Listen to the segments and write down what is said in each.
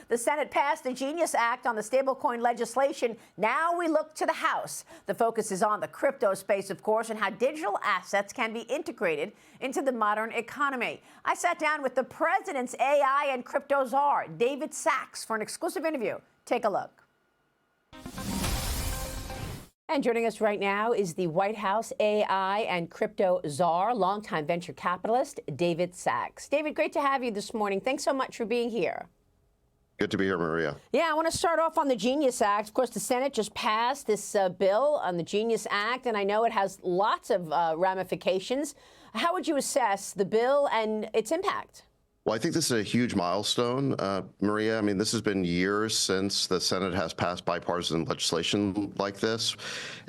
The Senate passed the Genius Act on the stablecoin legislation. Now we look to the House. The focus is on the crypto space, of course, and how digital assets can be integrated into the modern economy. I sat down with the president's AI and crypto czar, David Sachs, for an exclusive interview. Take a look. And joining us right now is the White House AI and crypto czar, longtime venture capitalist, David Sachs. David, great to have you this morning. Thanks so much for being here. Good to be here, Maria. Yeah, I want to start off on the Genius Act. Of course, the Senate just passed this bill on the Genius Act, and I know it has lots of ramifications. How would you assess the bill and its impact? Well, I think this is a huge milestone, Maria. I mean, this has been years since the Senate has passed bipartisan legislation like this.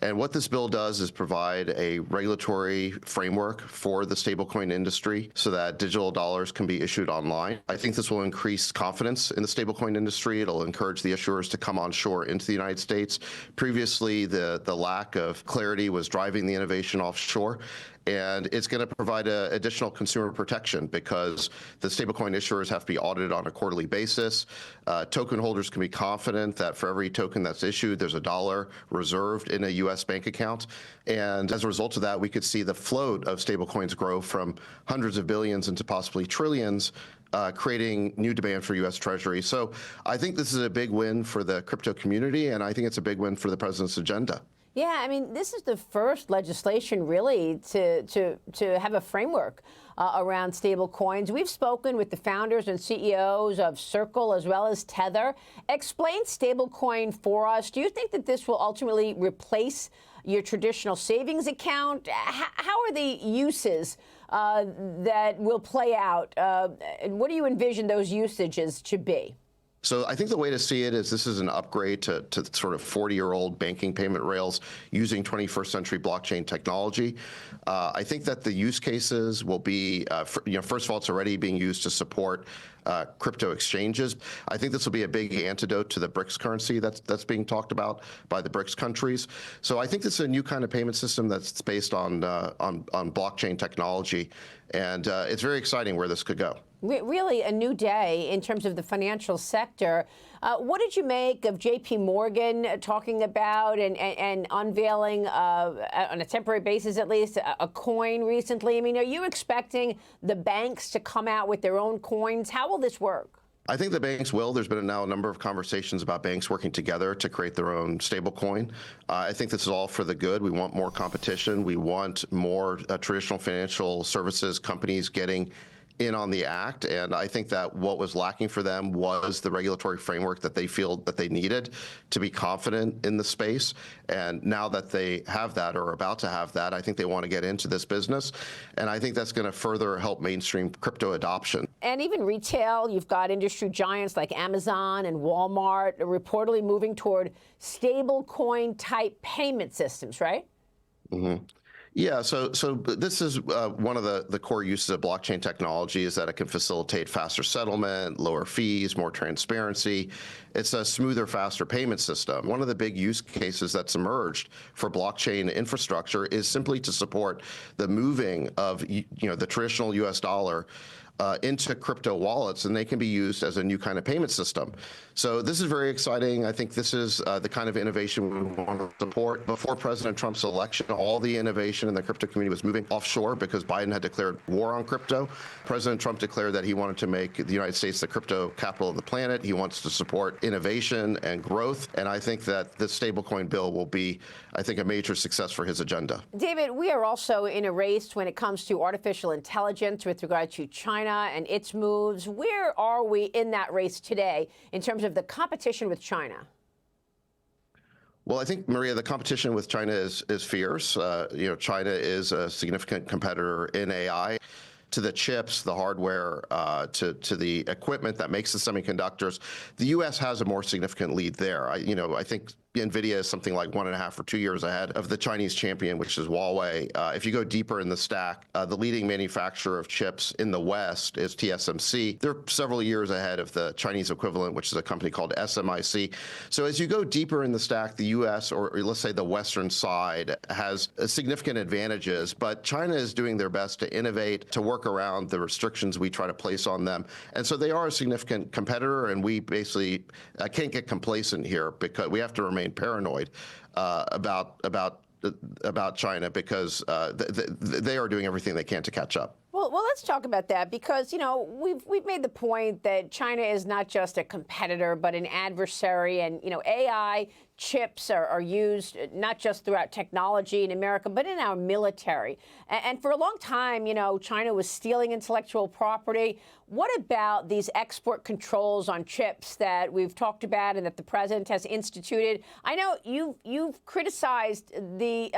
And what this bill does is provide a regulatory framework for the stablecoin industry so that digital dollars can be issued online. I think this will increase confidence in the stablecoin industry. It'll encourage the issuers to come onshore into the United States. Previously, the lack of clarity was driving the innovation offshore. And it's going to provide additional consumer protection because the stablecoin issuers have to be audited on a quarterly basis. Token holders can be confident that for every token that's issued, there's $1 reserved in a U.S. bank account. And as a result of that, we could see the float of stablecoins grow from hundreds of billions into possibly trillions, creating new demand for U.S. Treasury. So I think this is a big win for the crypto community, and I think it's a big win for the president's agenda. Yeah, I mean, this is the first legislation really to have a framework around stable coins. We've spoken with the founders and CEOs of Circle as well as Tether. Explain stablecoin for us. Do you think that this will ultimately replace your traditional savings account? How are the uses that will play out? And what do you envision those usages to be? So I think the way to see it is this is an upgrade to sort of 40-year-old banking payment rails using 21st century blockchain technology. I think that the use cases will be, first of all, it's already being used to support crypto exchanges. I think this will be a big antidote to the BRICS currency that's being talked about by the BRICS countries. So I think this is a new kind of payment system that's based on blockchain technology, and it's very exciting where this could go. Really a new day in terms of the financial sector. What did you make of J.P. Morgan talking about and unveiling, on a temporary basis at least, a coin recently? I mean, are you expecting the banks to come out with their own coins? How will this work? I think the banks will. There's been now a number of conversations about banks working together to create their own stablecoin. I think this is all for the good. We want more competition. We want more traditional financial services companies getting in on the act, and I think that what was lacking for them was the regulatory framework that they feel that they needed to be confident in the space. And now that they have that or are about to have that, I think they want to get into this business, and I think that's going to further help mainstream crypto adoption. And even retail, you've got industry giants like Amazon and Walmart reportedly moving toward stable coin type payment systems, right? Mm-hmm. Yeah, so this is one of the core uses of blockchain technology is that it can facilitate faster settlement, lower fees, more transparency. It's a smoother, faster payment system. One of the big use cases that's emerged for blockchain infrastructure is simply to support the moving of the traditional U.S. dollar into crypto wallets, and they can be used as a new kind of payment system. So this is very exciting. I think this is the kind of innovation we want to support. Before President Trump's election, all the innovation in the crypto community was moving offshore because Biden had declared war on crypto. President Trump declared that he wanted to make the United States the crypto capital of the planet. He wants to support innovation and growth, and I think that this stablecoin bill will be, I think, a major success for his agenda. David, we are also in a race when it comes to artificial intelligence with regard to China and its moves. Where are we in that race today in terms of the competition with China? Well, I think, Maria, the competition with China is fierce. China is a significant competitor in AI. To the chips, the hardware, to the equipment that makes the semiconductors, the U.S. has a more significant lead there. I think NVIDIA is something like 1.5 or 2 years ahead of the Chinese champion, which is Huawei. If you go deeper in the stack, the leading manufacturer of chips in the West is TSMC. They're several years ahead of the Chinese equivalent, which is a company called SMIC. So as you go deeper in the stack, the U.S., or let's say the Western side, has significant advantages, but China is doing their best to innovate, to work around the restrictions we try to place on them. And so they are a significant competitor, and we basically can't get complacent here because we have to remain paranoid about China because they are doing everything they can to catch up. Well, let's talk about that because, you know, we've made the point that China is not just a competitor, but an adversary. And, you know, AI chips are used not just throughout technology in America, but in our military. And for a long time, you know, China was stealing intellectual property. What about these export controls on chips that we've talked about and that the president has instituted? I know you've criticized the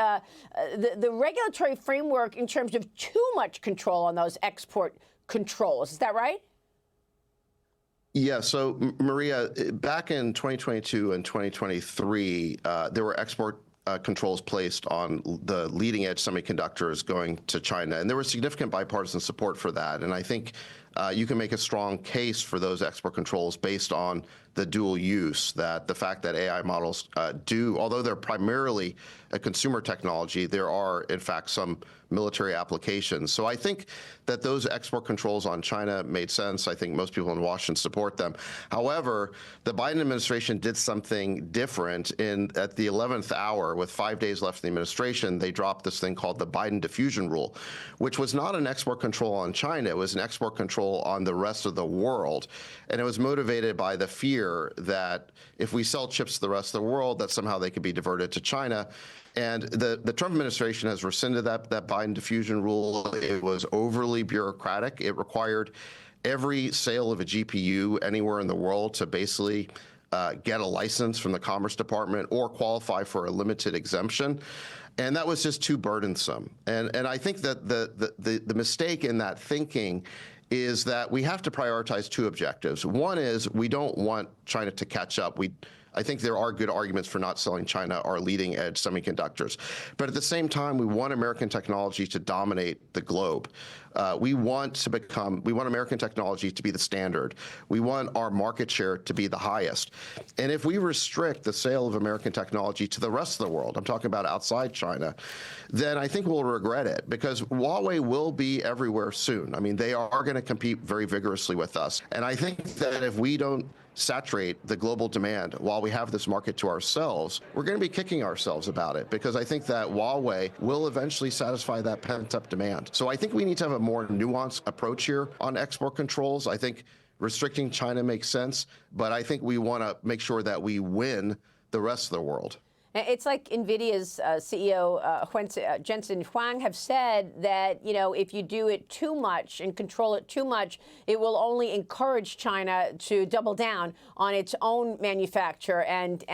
regulatory framework in terms of too much control on those export controls. Is that right? Yeah, so Maria, back in 2022 and 2023, there were export controls placed on the leading edge semiconductors going to China, and there was significant bipartisan support for that. And I think you can make a strong case for those export controls based on the dual use, that the fact that AI models although they're primarily a consumer technology, there are, in fact, some military applications. So I think that those export controls on China made sense. I think most people in Washington support them. However, the Biden administration did something different at the 11th hour, with 5 days left in the administration. They dropped this thing called the Biden diffusion rule, which was not an export control on China. It was an export control on the rest of the world. And it was motivated by the fear that if we sell chips to the rest of the world, that somehow they could be diverted to China. And the Trump administration has rescinded that Biden diffusion rule. It was overly bureaucratic. It required every sale of a GPU anywhere in the world to basically get a license from the Commerce Department or qualify for a limited exemption. And that was just too burdensome. And I think that the mistake in that thinking is that we have to prioritize two objectives. One is we don't want China to catch up. I think there are good arguments for not selling China our leading edge semiconductors. But at the same time, we want American technology to dominate the globe. We want American technology to be the standard. We want our market share to be the highest. And if we restrict the sale of American technology to the rest of the world, I'm talking about outside China, then I think we'll regret it, because Huawei will be everywhere soon. I mean, they are going to compete very vigorously with us. And I think that if we don't saturate the global demand while we have this market to ourselves, we're going to be kicking ourselves about it, because I think that Huawei will eventually satisfy that pent-up demand. So I think we need to have a more nuanced approach here on export controls. I think restricting China makes sense, but I think we want to make sure that we win the rest of the world. It's like NVIDIA's CEO Jensen Huang have said that, you know, if you do it too much and control it too much, it will only encourage China to double down on its own manufacture and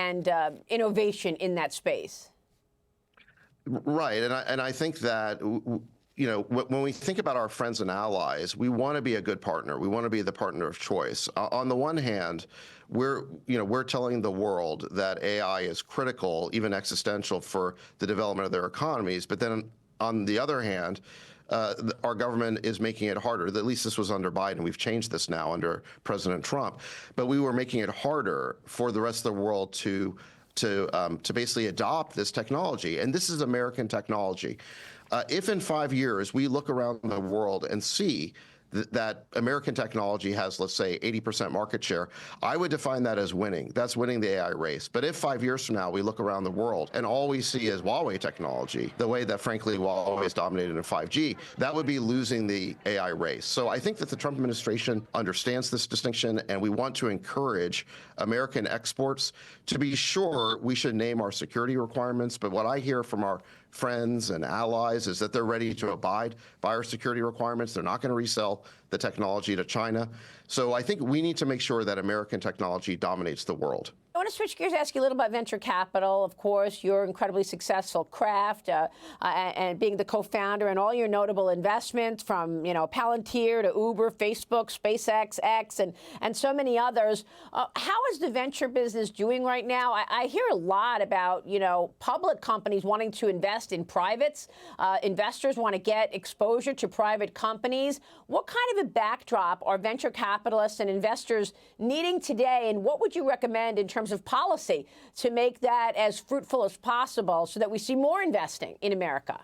innovation in that space. Right, and I think that, you know, when we think about our friends and allies, we want to be a good partner. We want to be the partner of choice. On the one hand, we're telling the world that AI is critical, even existential, for the development of their economies. But then on the other hand, our government is making it harder. At least this was under Biden. We've changed this now under President Trump. But we were making it harder for the rest of the world to basically adopt this technology. And this is American technology. If in 5 years we look around the world and see that American technology has, let's say, 80% market share, I would define that as winning. That's winning the AI race. But if 5 years from now we look around the world and all we see is Huawei technology, the way that, frankly, Huawei is dominated in 5G, that would be losing the AI race. So I think that the Trump administration understands this distinction, and we want to encourage American exports. To be sure, we should name our security requirements, but what I hear from our friends and allies is that they're ready to abide by our security requirements. They're not going to resell the technology to China. So I think we need to make sure that American technology dominates the world. I want to switch gears, ask you a little about venture capital. Of course, your incredibly successful craft and being the co-founder and all your notable investments from, Palantir to Uber, Facebook, SpaceX, X, and so many others. How is the venture business doing right now? I hear a lot about, public companies wanting to invest in privates. Investors want to get exposure to private companies. What kind of a backdrop are venture capitalists and investors needing today, and what would you recommend in terms of policy to make that as fruitful as possible so that we see more investing in America?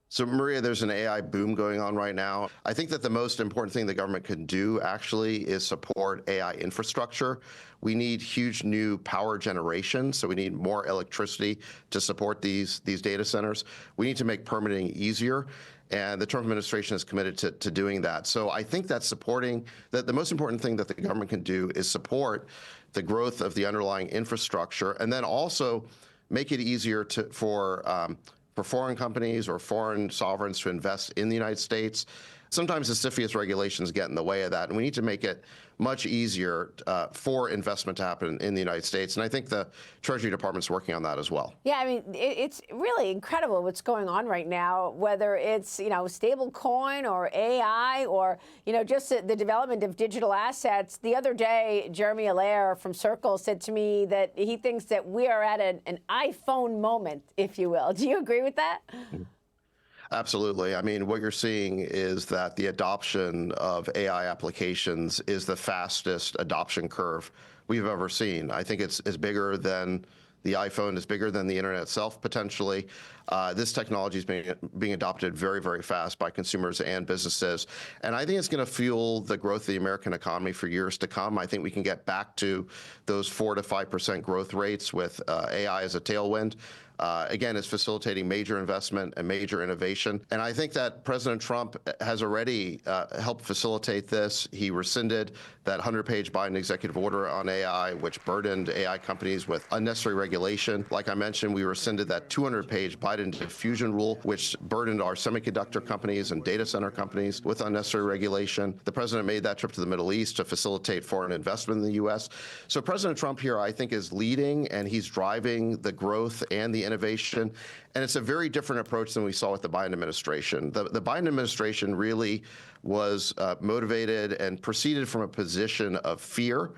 So, Maria, there's an AI boom going on right now. I think that the most important thing the government can do actually is support AI infrastructure. We need huge new power generation, so we need more electricity to support these data centers. We need to make permitting easier, and the Trump administration is committed to doing that. So I think that the most important thing that the government can do is support the growth of the underlying infrastructure, and then also make it easier for foreign companies or foreign sovereigns to invest in the United States. Sometimes the CFIUS regulations get in the way of that, and we need to make it much easier for investment to happen in the United States. And I think the Treasury Department's working on that as well. Yeah, I mean, it's really incredible what's going on right now, whether it's, stable coin or AI or, just the development of digital assets. The other day, Jeremy Allaire from Circle said to me that he thinks that we are at an iPhone moment, if you will. Do you agree with that? Absolutely. I mean, what you're seeing is that the adoption of AI applications is the fastest adoption curve we've ever seen. I think it's bigger than the iPhone, is bigger than the internet itself, potentially. This technology is being adopted very, very fast by consumers and businesses. And I think it's going to fuel the growth of the American economy for years to come. I think we can get back to those 4 to 5% growth rates with AI as a tailwind. Again, it's facilitating major investment and major innovation. And I think that President Trump has already helped facilitate this. He rescinded that 100-page Biden executive order on AI, which burdened AI companies with unnecessary regulation. Like I mentioned, we rescinded that 200-page Biden diffusion rule, which burdened our semiconductor companies and data center companies with unnecessary regulation. The president made that trip to the Middle East to facilitate foreign investment in the U.S. So President Trump here, I think, is leading, and he's driving the growth and the innovation. And it's a very different approach than we saw with the Biden administration. The Biden administration really was motivated and proceeded from a position of fear.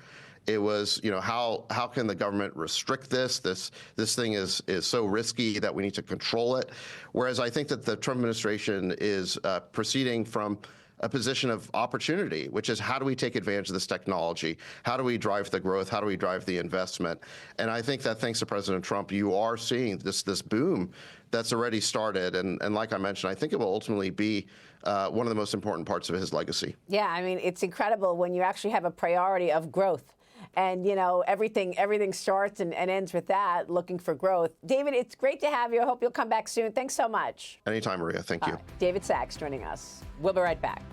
It was, how can the government restrict this? This thing is so risky that we need to control it. Whereas I think that the Trump administration is proceeding from a position of opportunity, which is how do we take advantage of this technology? How do we drive the growth? How do we drive the investment? And I think that thanks to President Trump, you are seeing this boom that's already started. And like I mentioned, I think it will ultimately be one of the most important parts of his legacy. Yeah, I mean, it's incredible when you actually have a priority of growth. And, everything starts and ends with that, looking for growth. David, it's great to have you. I hope you'll come back soon. Thanks so much. Anytime, Maria. Thank you. David Sachs joining us. We'll be right back.